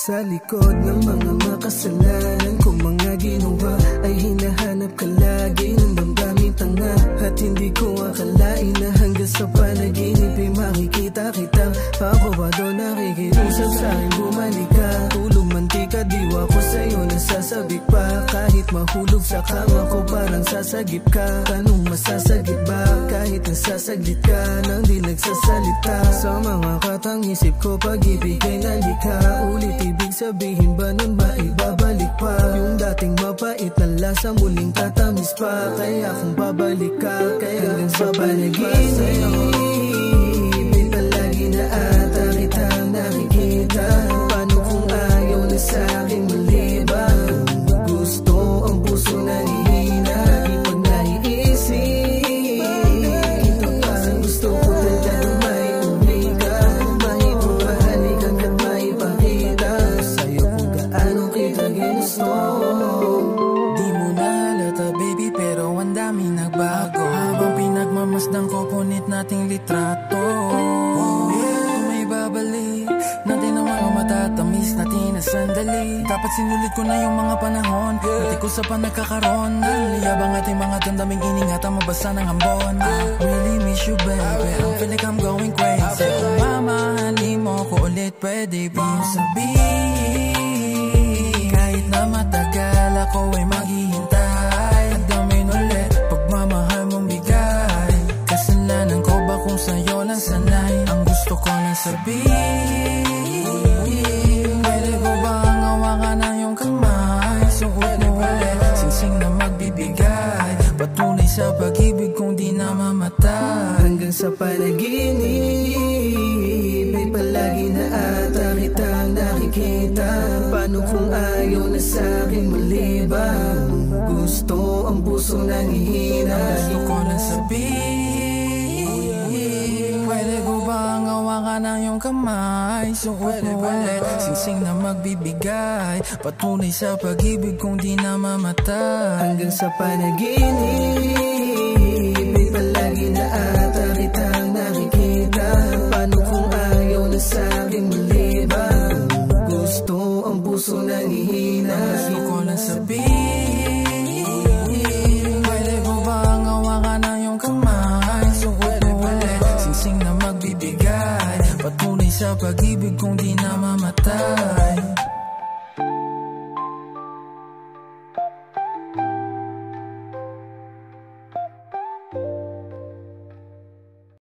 Sa likod ng mga makasalanan kung mga ginawa ay hinahanap ka lagi ng damdamin tanga. At hindi ko akalain na hanggang sa panaginip ay makikita kitang pakawado nakikiusap sa'kin bumalik ka. Tulong mantika diwa ko sa'yo nasasabik pa. Kahit mahulog sa kama ko parang sasagip ka. Tanong masasagip ba kahit nasasaglit ka nang di nagsasalita. Sa mga katang isip ko pag-ibig ay nalika. Ulit ibig sabihin ba nun maibabalik pa yung dating mapait na lasa muling tatamis pa. Kaya kung babalik ka kaya hanggang sa panaginip ay palagi na ata kitang nakikita. Paano kung ayaw na sa'king maliban? Gusto ang puso nangihina di pag naiisip ito parang gusto ko talaga may umika. May pumahalik hanggat may pakita sa'yo kung gaano kita ginusto. Di mo na halata baby pero ang dami nagbago. Habang pinagmamasdan ko punit nating litrato. May babalik natin ang mga matatamis natin na sandali. Dapat sinulit ko na yung mga panahon dati ko sa panagkakaroon. Naliyabang ating mga damdaming iningatan mabasa ng ambon. I really miss you baby, I feel like I'm going crazy. Kung mamahalin mo ko ulit pwede bang sabihin kahit na matagal ako ay maghihintay. At damin ulit pagmamahal mong bigay. Kasalanan ko ba kung sa'yo lang sanay? Ang gusto ko lang sabihin pwede ko ba ang hawakan ng iyong kamay? Suot mo ulit singsing na magbibigay. Patunay sa pag-ibig kong di na mamatay. Hanggang sa panaginip ay palagi na ata kitang nakikita. Paano kung ayaw na sa'king maliban? Gusto ang puso nangihina. Gusto ko lang sabihin pwede ko ba ang hawakan ng iyong kamay? Suot mo ulit singsing na magbibigay. Patunay sa pag-ibig kong di na mamatay. Hanggang sa panaginip ay palagi na ata kitang nakikita. Paano kung ayaw na sa'king maliban? Gusto ang puso nangihina. Gusto ko lang sabihin pwede ko ba ang hawakan ng iyong kamay? Suot mo ulit singsing na magbibigay. Patunay sa pag-ibig kong di